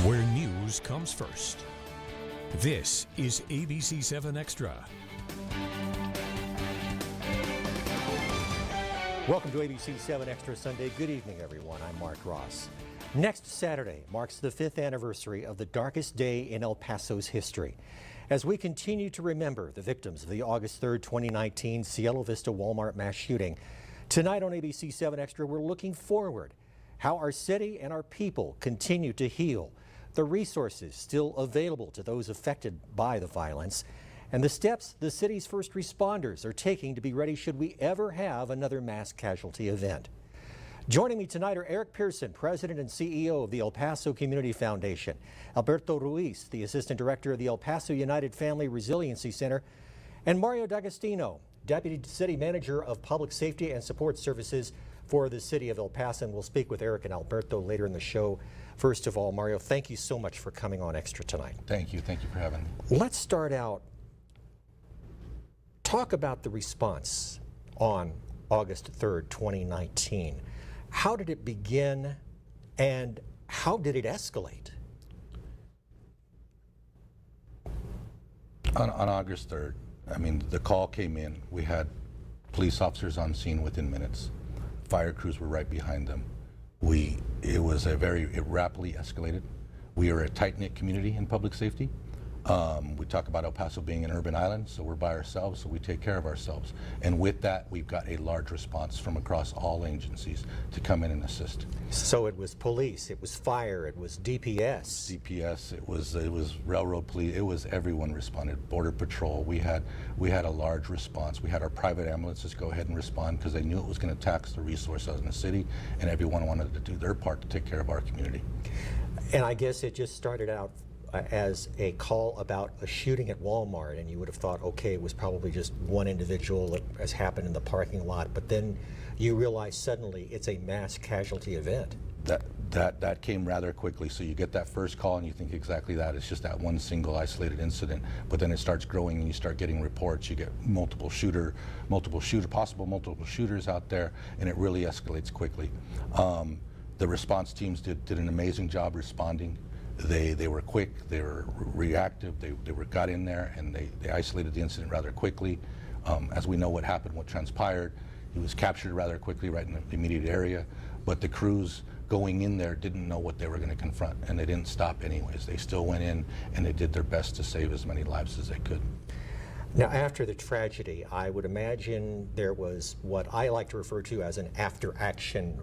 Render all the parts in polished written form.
Where news comes first. This is ABC-7 Extra. Welcome to ABC-7 Extra Sunday. Good evening, everyone. I'm Mark Ross. Next Saturday marks the 5th anniversary of the darkest day in El Paso's history. As we continue to remember the victims of the August 3rd, 2019 Cielo Vista Walmart mass shooting, tonight on ABC-7 Extra, we're looking forward. How our city and our people continue to heal, the resources still available to those affected by the violence, and the steps the city's first responders are taking to be ready should we ever have another mass casualty event. Joining me tonight are Eric Pearson, President and CEO of the El Paso Community Foundation, Alberto Ruiz, the Assistant Director of the El Paso United Family Resiliency Center, and Mario D'Agostino, Deputy City Manager of Public Safety and Support Services for the City of El Paso. And we'll speak with Eric and Alberto later in the show. First of all, Mario, thank you so much for coming on Extra tonight. Thank you for having me. Let's start out. Talk about the response on August 3rd, 2019. How did it begin and how did it escalate? On August 3rd, the call came in. We had police officers on scene within minutes. Fire crews were right behind them. It rapidly escalated. We are a tight-knit community in public safety. We talk about El Paso being an urban island, so we're by ourselves, so we take care of ourselves. And with that, we've got a large response from across all agencies to come in and assist. So it was police, it was fire, it was DPS. it was railroad police, it was everyone responded. Border Patrol, we had a large response. We had our private ambulances go ahead and respond because they knew it was going to tax the resources in the city, and everyone wanted to do their part to take care of our community. And I guess it just started out as a call about a shooting at Walmart, and you would have thought, okay, it was probably just one individual that has happened in the parking lot, but then you realize suddenly it's a mass casualty event. That came rather quickly. So you get that first call and you think exactly that. It's just that one single isolated incident, but then it starts growing and you start getting reports. You get multiple shooters out there, and it really escalates quickly. The response teams did an amazing job responding. They were quick, they were reactive, they got in there and they isolated the incident rather quickly. As we know what happened, what transpired, he was captured rather quickly right in the immediate area, but the crews going in there didn't know what they were going to confront, and they didn't stop anyways. They still went in and they did their best to save as many lives as they could. Now, after the tragedy, I would imagine there was what I like to refer to as an after-action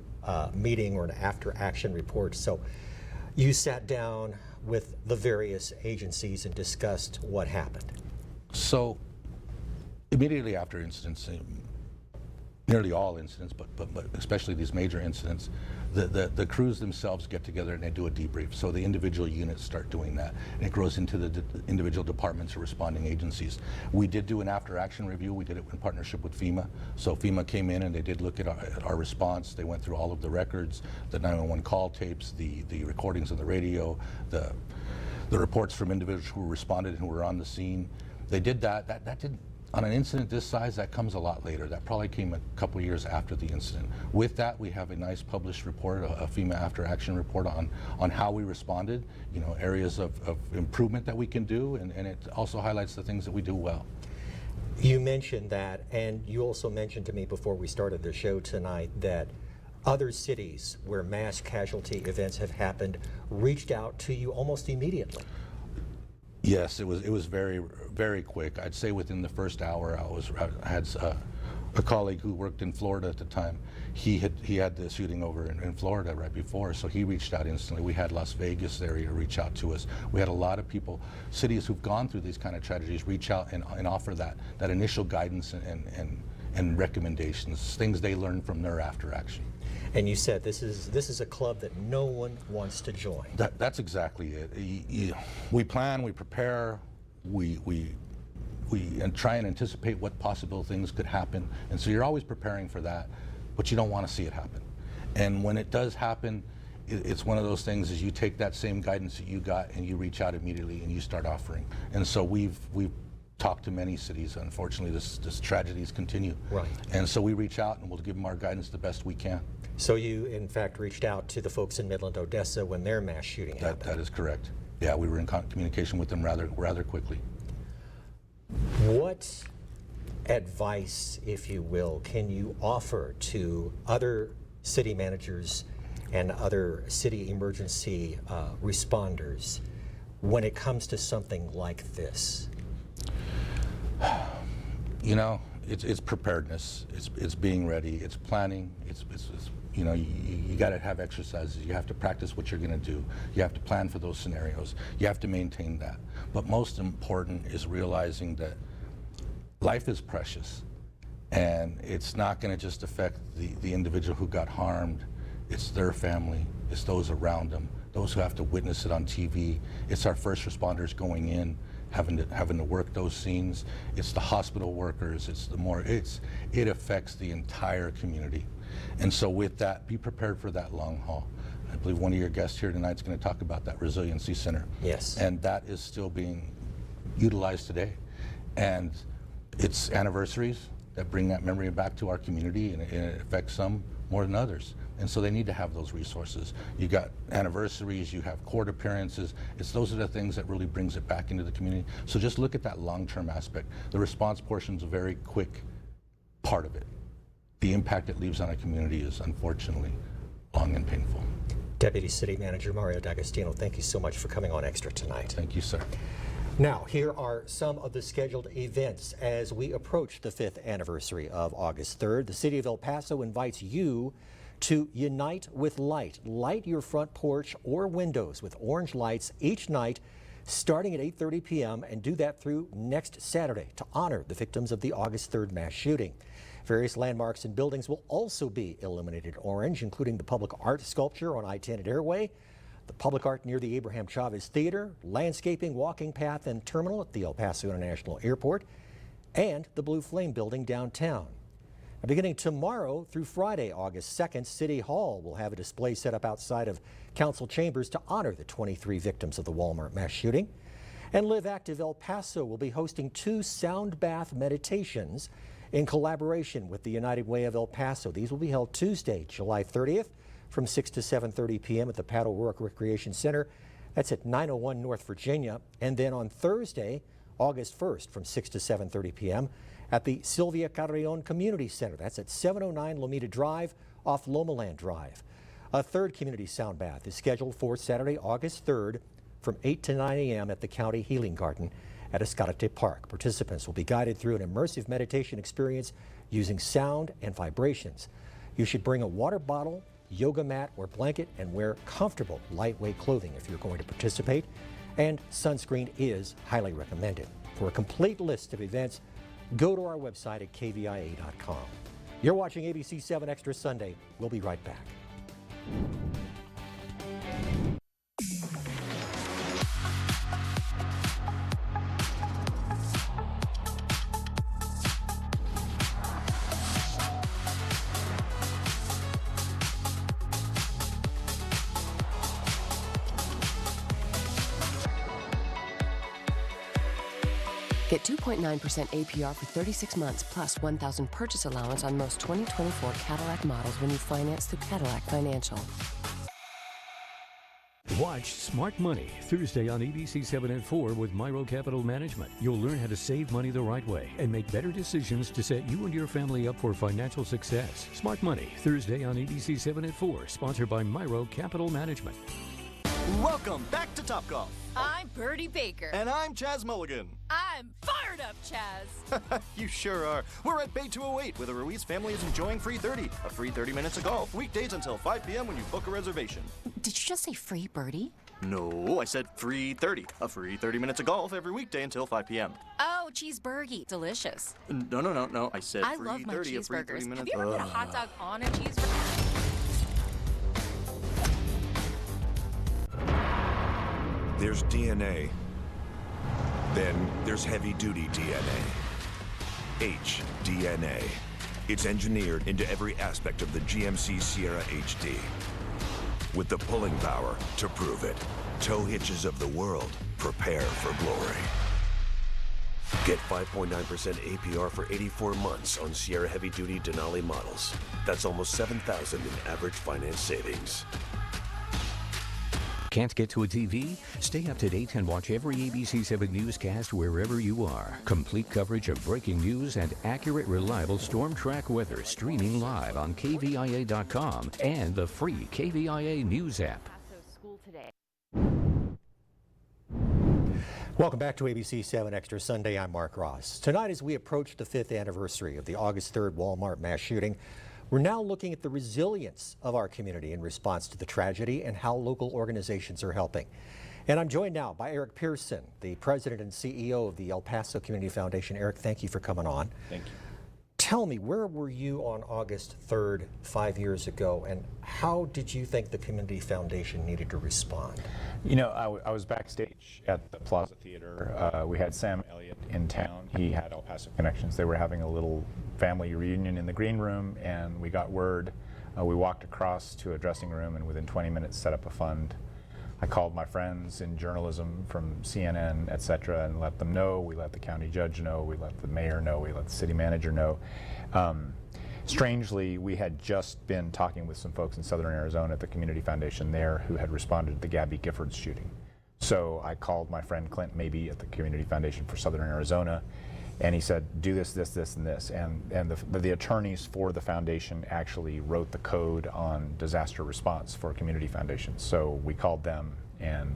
meeting or an after-action report. So you sat down with the various agencies and discussed what happened. So immediately after incidents, nearly all incidents, but especially these major incidents, the crews themselves get together and they do a debrief. So the individual units start doing that, and it grows into the individual departments or responding agencies. We did do an after-action review. We did it in partnership with FEMA. So FEMA came in and they did look at our response. They went through all of the records, the 911 call tapes, the recordings on the radio, the reports from individuals who responded and who were on the scene. They did that. That didn't. On an incident this size, that comes a lot later. That probably came a couple of years after the incident. With that, we have a nice published report, a FEMA after-action report on how we responded, areas of improvement that we can do, and it also highlights the things that we do well. You mentioned that, and you also mentioned to me before we started the show tonight that other cities where mass casualty events have happened reached out to you almost immediately. Yes, it was very, very quick. I'd say within the first hour, I had a colleague who worked in Florida at the time. He had the shooting over in Florida right before, so he reached out instantly. We had Las Vegas area reach out to us. We had a lot of people, cities who've gone through these kind of tragedies, reach out and offer that initial guidance and recommendations, things they learned from their after action. And you said this is a club that no one wants to join. That's exactly it. We plan, we prepare, we try and anticipate what possible things could happen, and so you're always preparing for that, but you don't want to see it happen. And when it does happen, it's one of those things is you take that same guidance that you got and you reach out immediately and you start offering. And so we've talked to many cities. Unfortunately, this tragedies continue. Right. And so we reach out and we'll give them our guidance the best we can. So you, in fact, reached out to the folks in Midland, Odessa when their mass shooting happened. That is correct. Yeah, we were in communication with them rather quickly. What advice, if you will, can you offer to other city managers and other city emergency responders when it comes to something like this? You know, it's preparedness. It's being ready. It's planning. It's you know, you got to have exercises. You have to practice what you're going to do. You have to plan for those scenarios. You have to maintain that. But most important is realizing that life is precious, and it's not going to just affect the individual who got harmed. It's their family. It's those around them. Those who have to witness it on TV. It's our first responders going in, having to work those scenes. It's the hospital workers. It affects the entire community. And so with that, be prepared for that long haul. I believe one of your guests here tonight is going to talk about that resiliency center. Yes. And that is still being utilized today. And it's anniversaries that bring that memory back to our community, and it affects some more than others. And so they need to have those resources. You got anniversaries, you have court appearances. Those are the things that really brings it back into the community. So just look at that long-term aspect. The response portion is a very quick part of it. The impact it leaves on a community is unfortunately long and painful. Deputy City Manager Mario D'Agostino, thank you so much for coming on Extra tonight. Thank you, sir. Now, here are some of the scheduled events as we approach the 5th anniversary of August 3rd. The City of El Paso invites you to Unite with Light. Light your front porch or windows with orange lights each night starting at 8:30 p.m. and do that through next Saturday to honor the victims of the August 3rd mass shooting. Various landmarks and buildings will also be illuminated orange, including the public art sculpture on I-10 at Airway, the public art near the Abraham Chavez Theater, landscaping, walking path, and terminal at the El Paso International Airport, and the Blue Flame building downtown. Now, beginning tomorrow through Friday, August 2nd, City Hall will have a display set up outside of council chambers to honor the 23 victims of the Walmart mass shooting. And Live Active El Paso will be hosting 2 sound bath meditations in collaboration with the United Way of El Paso. These will be held Tuesday, July 30th from 6 to 7:30 p.m. at the Pat O'Rourke Recreation Center. That's at 901 North Virginia. And then on Thursday, August 1st from 6 to 7:30 p.m. at the Sylvia Carrion Community Center. That's at 709 Lomita Drive off Lomaland Drive. A third community sound bath is scheduled for Saturday, August 3rd from 8 to 9 a.m. at the County Healing Garden at Escalante Park. Participants will be guided through an immersive meditation experience using sound and vibrations. You should bring a water bottle, yoga mat or blanket, and wear comfortable, lightweight clothing if you're going to participate. And sunscreen is highly recommended. For a complete list of events, go to our website at kvia.com. You're watching ABC-7 Extra Sunday. We'll be right back. Get 2.9% APR for 36 months plus $1,000 purchase allowance on most 2024 Cadillac models when you finance through Cadillac Financial. Watch Smart Money Thursday on ABC-7 at 4 with Myro Capital Management. You'll learn how to save money the right way and make better decisions to set you and your family up for financial success. Smart Money Thursday on ABC-7 at 4, sponsored by Myro Capital Management. Welcome back to Top Golf. I'm Birdie Baker. And I'm Chaz Mulligan. I'm fired up, Chaz. You sure are. We're at Bay 208, where the Ruiz family is enjoying Free 30, a free 30 minutes of golf, weekdays until 5 p.m. when you book a reservation. Did you just say free birdie? No, I said Free 30, a free 30 minutes of golf every weekday until 5 p.m. Oh, cheeseburger. Delicious. No. I said I free love my 30, a free 30 cheeseburgers. minutes. Have you ever had a hot dog on a cheeseburger? There's DNA. Then there's heavy-duty DNA. HDNA. It's engineered into every aspect of the GMC Sierra HD. With the pulling power to prove it. Tow hitches of the world, prepare for glory. Get 5.9% APR for 84 months on Sierra heavy-duty Denali models. That's almost $7,000 in average finance savings. Can't get to a TV? Stay up to date and watch every ABC-7 newscast wherever you are. Complete coverage of breaking news and accurate, reliable storm track weather streaming live on KVIA.com and the free KVIA News app. Welcome back to ABC-7 Extra Sunday. I'm Mark Ross. Tonight, as we approach the 5th anniversary of the August 3rd Walmart mass shooting, we're now looking at the resilience of our community in response to the tragedy and how local organizations are helping. And I'm joined now by Eric Pearson, the president and CEO of the El Paso Community Foundation. Eric, thank you for coming on. Thank you. Tell me, where were you on August 3rd, 5 years ago, and how did you think the Community Foundation needed to respond? You know, I was backstage at the Plaza Theater. We had Sam Elliott in town. He had El Paso connections. They were having a little family reunion in the green room, and we got word. We walked across to a dressing room and within 20 minutes set up a fund. I called my friends in journalism from CNN, et cetera, and let them know. We let the county judge know. We let the mayor know. We let the city manager know. Strangely, we had just been talking with some folks in Southern Arizona at the Community Foundation there who had responded to the Gabby Giffords shooting. So I called my friend Clint Mabee at the Community Foundation for Southern Arizona, and he said, do this, this, this, and this. And the attorneys for the foundation actually wrote the code on disaster response for community foundations. So we called them, and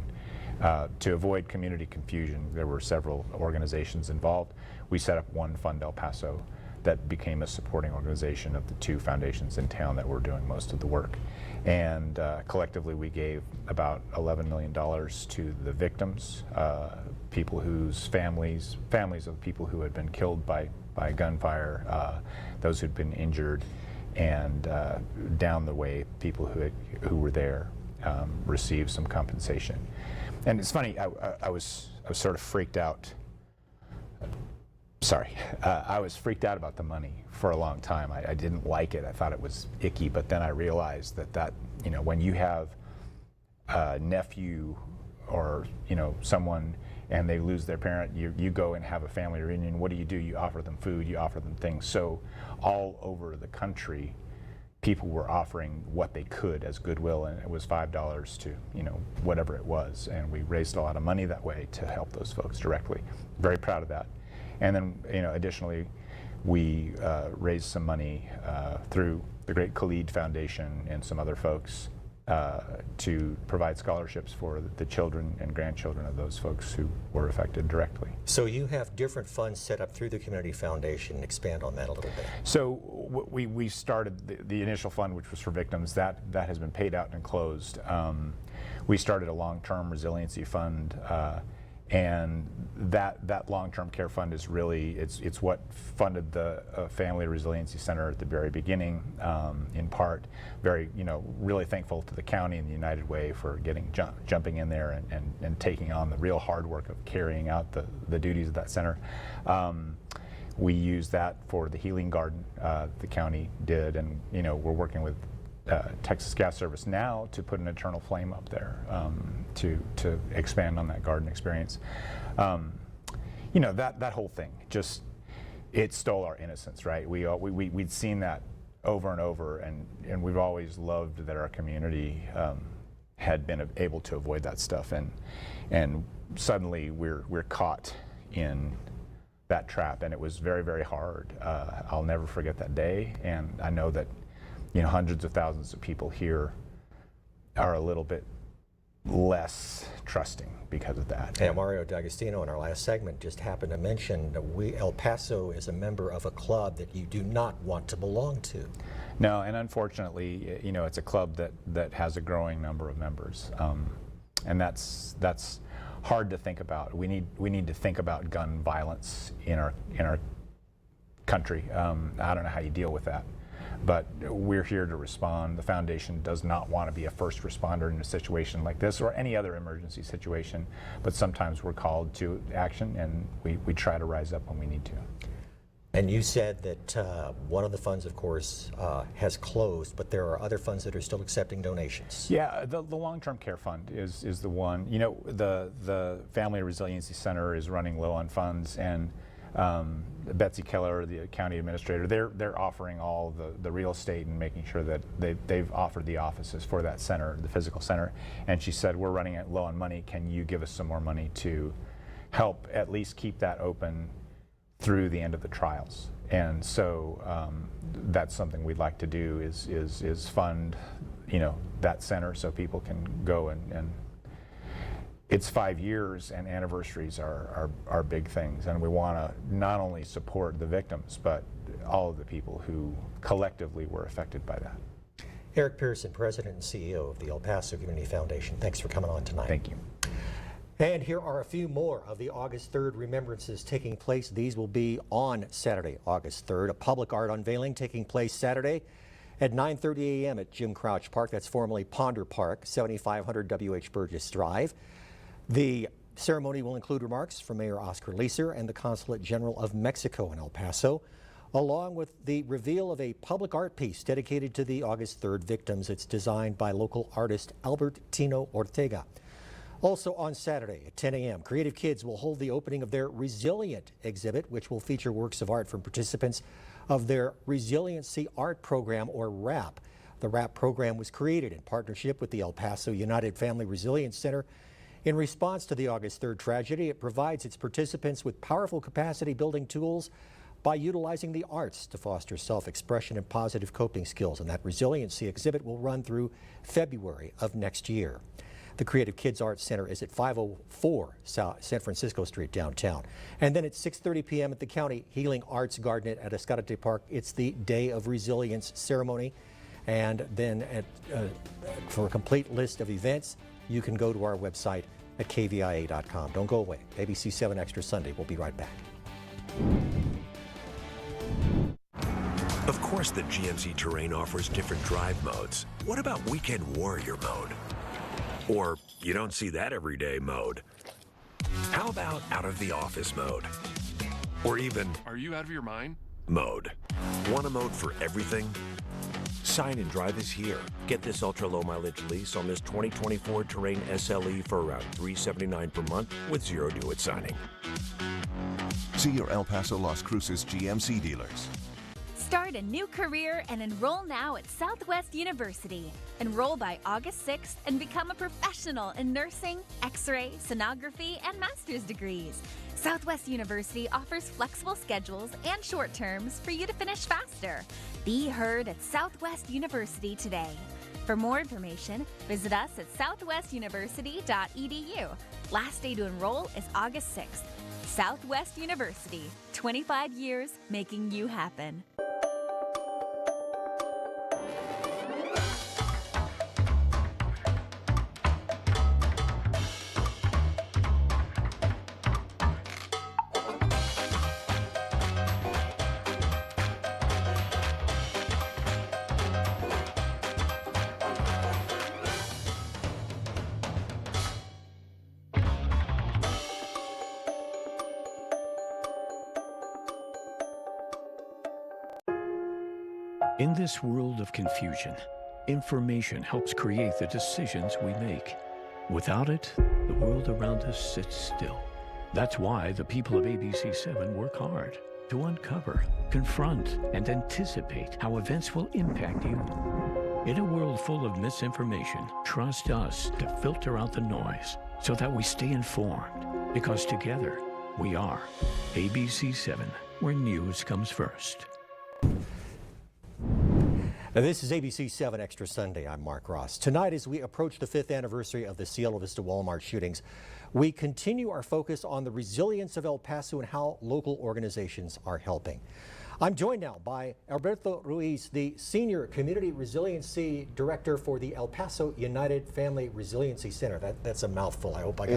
to avoid community confusion, there were several organizations involved. We set up one Fund El Paso that became a supporting organization of the two foundations in town that were doing most of the work. And collectively we gave about $11 million to the victims, people whose families of people who had been killed by gunfire, those who'd been injured, and down the way, people who were there received some compensation. And it's funny, I was sort of freaked out. I was freaked out about the money for a long time. I didn't like it. I thought it was icky, but then I realized that you know, when you have a nephew or, you know, someone and they lose their parent, you go and have a family reunion. What do? You offer them food, you offer them things. So all over the country, people were offering what they could as goodwill, and it was $5 to, you know, whatever it was. And we raised a lot of money that way to help those folks directly. Very proud of that. And then, you know, additionally, we raised some money through the Great Khalid Foundation and some other folks to provide scholarships for the children and grandchildren of those folks who were affected directly. So you have different funds set up through the Community Foundation. Expand on that a little bit. So we started the initial fund, which was for victims. That has been paid out and closed. We started a long-term resiliency fund, and that long-term care fund is really, it's what funded the Family Resiliency Center at the very beginning, in part. Very, you know, really thankful to the county and the United Way for jumping in there and taking on the real hard work of carrying out the duties of that center. We used that for the healing garden the county did, and, you know, we're working with Texas Gas Service now to put an eternal flame up there to expand on that garden experience. You know, that whole thing, just, it stole our innocence, right? We'd seen that over and over, and we've always loved that our community had been able to avoid that stuff, and suddenly we're caught in that trap, and it was very, very hard. I'll never forget that day, and I know that, you know, hundreds of thousands of people here are a little bit less trusting because of that. And Mario D'Agostino in our last segment just happened to mention that El Paso is a member of a club that you do not want to belong to. No, and unfortunately, you know, it's a club that has a growing number of members, and that's hard to think about. We need to think about gun violence in our country. I don't know how you deal with that, but we're here to respond. The foundation does not want to be a first responder in a situation like this or any other emergency situation, but sometimes we're called to action, and we try to rise up when we need to. And you said that one of the funds, of course, has closed, but there are other funds that are still accepting donations. Yeah, the long-term care fund is the one. You know, the Family Resiliency Center is running low on funds, and Betsy Keller, the county administrator, they're offering all the real estate and making sure that they've offered the offices for that center, the physical center. And she said, we're running low on money. Can you give us some more money to help at least keep that open through the end of the trials? And so that's something we'd like to do is fund, that center so people can go and it's 5 years, and anniversaries are big things, and we want to not only support the victims but all of the people who collectively were affected by that. Eric Pearson, President and CEO of the El Paso Community Foundation, thanks for coming on tonight. Thank you. And here are a few more of the August 3rd remembrances taking place. These will be on Saturday, August 3rd. A public art unveiling taking place Saturday at 9:30 a.m. at Jim Crouch Park. That's formerly Ponder Park, 7500 W.H. Burgess Drive. The ceremony will include remarks from Mayor Oscar Leeser and the Consulate General of Mexico in El Paso, along with the reveal of a public art piece dedicated to the August 3rd victims. It's designed by local artist Albert Tino Ortega. Also on Saturday at 10 a.m., Creative Kids will hold the opening of their Resilient exhibit, which will feature works of art from participants of their Resiliency Art Program, or RAP. The RAP program was created in partnership with the El Paso United Family Resilience Center. In response to the August 3rd tragedy, it provides its participants with powerful capacity-building tools by utilizing the arts to foster self-expression and positive coping skills. And that resiliency exhibit will run through February of next year. The Creative Kids Arts Center is at 504 South San Francisco Street downtown. And then at 6:30 p.m. at the County Healing Arts Garden at Escalante Park, it's the Day of Resilience ceremony. And then for a complete list of events, you can go to our website at kvia.com. Don't go away. ABC-7 Extra Sunday. We'll be right back. Of course, the GMC Terrain offers different drive modes. What about Weekend Warrior mode? Or you don't see that every day mode? How about Out of the Office mode? Or even Are you out of your mind? Mode. Want a mode for everything? Sign and Drive is here. Get this ultra-low mileage lease on this 2024 Terrain SLE for around $379 per month with zero due at signing. See your El Paso Las Cruces GMC dealers. Start a new career and enroll now at Southwest University. Enroll by August 6th and become a professional in nursing, X-ray, sonography, and master's degrees. Southwest University offers flexible schedules and short terms for you to finish faster. Be heard at Southwest University today. For more information, visit us at southwestuniversity.edu. Last day to enroll is August 6th. Southwest University, 25 years making you happen. In this world of confusion, information helps create the decisions we make. Without it, the world around us sits still. That's why the people of ABC-7 work hard to uncover, confront, and anticipate how events will impact you. In a world full of misinformation, trust us to filter out the noise so that we stay informed. Because together, we are ABC-7, where news comes first. Now, this is ABC-7 Extra Sunday. I'm Mark Ross. Tonight, as we approach the 5th anniversary of the Cielo Vista Walmart shootings, we continue our focus on the resilience of El Paso and how local organizations are helping. I'm joined now by Alberto Ruiz, the Senior Community Resiliency Director for the El Paso United Family Resiliency Center. That's a mouthful. I hope I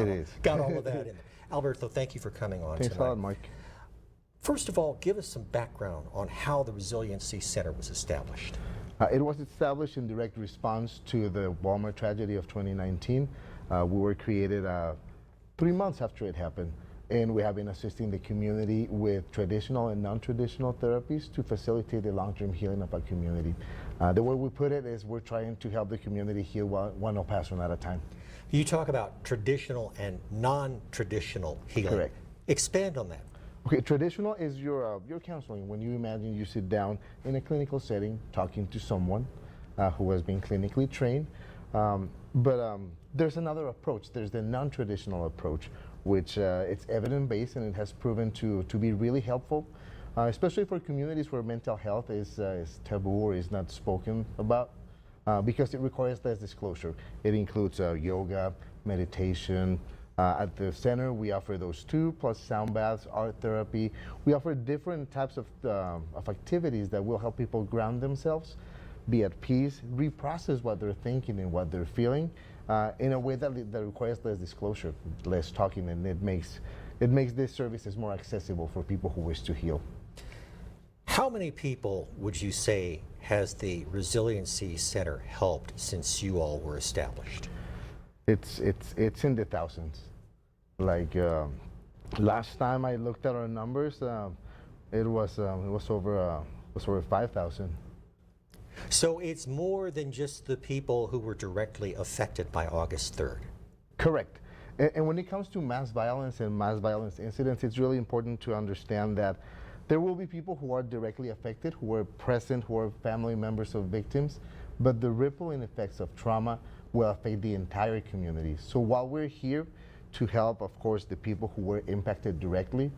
got all of that in there. Alberto, thank you for coming on tonight. Thanks a lot, Mike. First of all, give us some background on how the Resiliency Center was established. It was established in direct response to the Walmart tragedy of 2019. We were created 3 months after it happened, and we have been assisting the community with traditional and non-traditional therapies to facilitate the long-term healing of our community. The way we put it is we're trying to help the community heal one El Paso at a time. You talk about traditional and non-traditional healing. Correct. Expand on that. Okay, traditional is your counseling. When you imagine you sit down in a clinical setting talking to someone who has been clinically trained. But there's another approach. There's the non-traditional approach, which it's evidence-based and it has proven to be really helpful, especially for communities where mental health is taboo or is not spoken about, because it requires less disclosure. It includes yoga, meditation. At the center, we offer those two, plus sound baths, art therapy. We offer different types of activities that will help people ground themselves, be at peace, reprocess what they're thinking and what they're feeling in a way that requires less disclosure, less talking, and it makes these services more accessible for people who wish to heal. How many people would you say has the Resiliency Center helped since you all were established? It's in the thousands. Like last time I looked at our numbers, it was over 5,000. So it's more than just the people who were directly affected by August 3rd. Correct. And when it comes to mass violence and mass violence incidents, it's really important to understand that there will be people who are directly affected, who are present, who are family members of victims, but the rippling effects of trauma will affect the entire community. So while we're here to help, of course, the people who were impacted directly,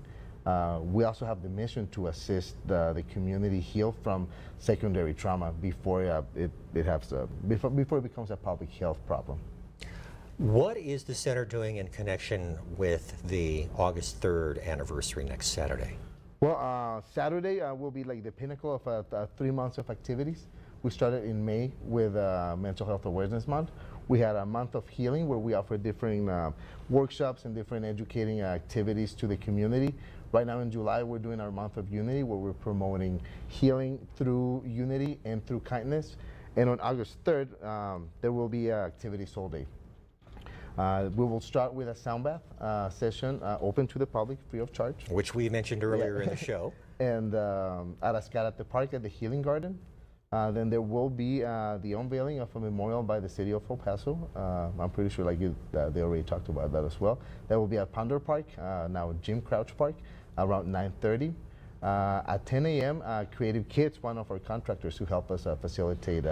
we also have the mission to assist the community heal from secondary trauma before it becomes a public health problem. What is the center doing in connection with the August 3rd anniversary next Saturday? Well, Saturday will be like the pinnacle of 3 months of activities. We started in May with Mental Health Awareness Month. We had a month of healing where we offer different workshops and different educating activities to the community. Right now in July, we're doing our month of unity where we're promoting healing through unity and through kindness. And on August 3rd, there will be activities all day. We will start with a sound bath session open to the public, free of charge. Which we mentioned earlier in the show. And at the park at the Healing Garden. Then there will be the unveiling of a memorial by the city of El Paso. I'm pretty sure they already talked about that as well. That will be at Ponder Park, now Jim Crouch Park, around 9:30. At 10 a.m., Creative Kids, one of our contractors who help us facilitate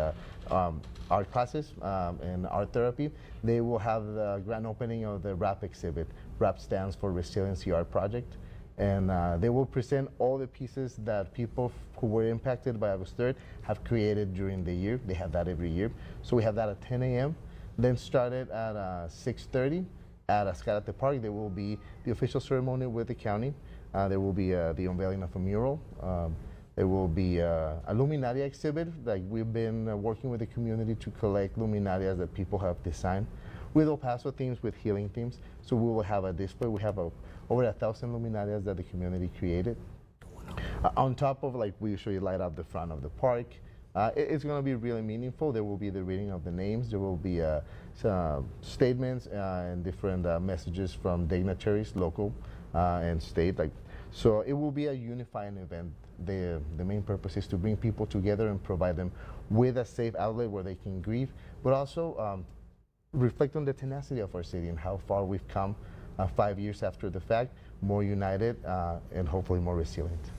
art classes and art therapy, they will have the grand opening of the RAP exhibit. RAP stands for Resiliency Art Project. And they will present all the pieces that people who were impacted by August 3rd have created during the year. They have that every year. So we have that at 10 a.m. Then started at 6:30 at Ascar at the Park. There will be the official ceremony with the county. There will be the unveiling of a mural. There will be a luminaria exhibit. Like we've been working with the community to collect luminarias that people have designed with El Paso themes, with healing themes. So we will have a display. We have over 1,000 luminarias that the community created. On top of, like, we usually light up the front of the park. It's going to be really meaningful. There will be the reading of the names. There will be some statements and different messages from dignitaries, local and state. So it will be a unifying event. The main purpose is to bring people together and provide them with a safe outlet where they can grieve, but also reflect on the tenacity of our city and how far we've come 5 years after the fact, more united and hopefully more resilient.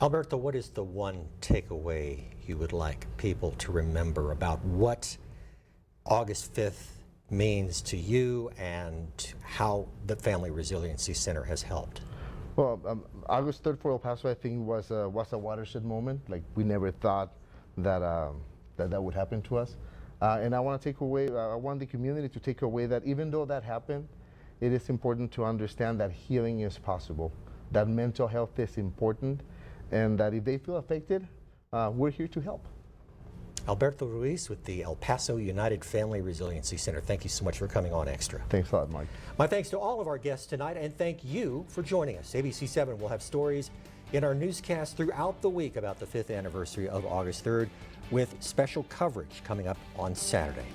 Alberto, what is the one takeaway you would like people to remember about what August 5th means to you and how the Family Resiliency Center has helped? Well, August 3rd for El Paso, I think, was a watershed moment. Like, we never thought that that would happen to us. And I want to take away, I want the community to take away that even though that happened, it is important to understand that healing is possible, that mental health is important, and that if they feel affected, we're here to help. Alberto Ruiz with the El Paso United Family Resiliency Center. Thank you so much for coming on Extra. Thanks a lot, Mike. My thanks to all of our guests tonight, and thank you for joining us. ABC-7 will have stories in our newscast throughout the week about the 5th anniversary of August 3rd, with special coverage coming up on Saturday.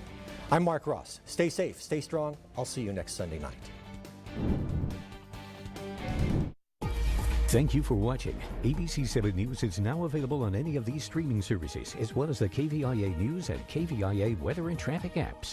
I'm Mark Ross. Stay safe, stay strong. I'll see you next Sunday night. Thank you for watching. ABC-7 News is now available on any of these streaming services, as well as the KVIA News and KVIA Weather and Traffic apps.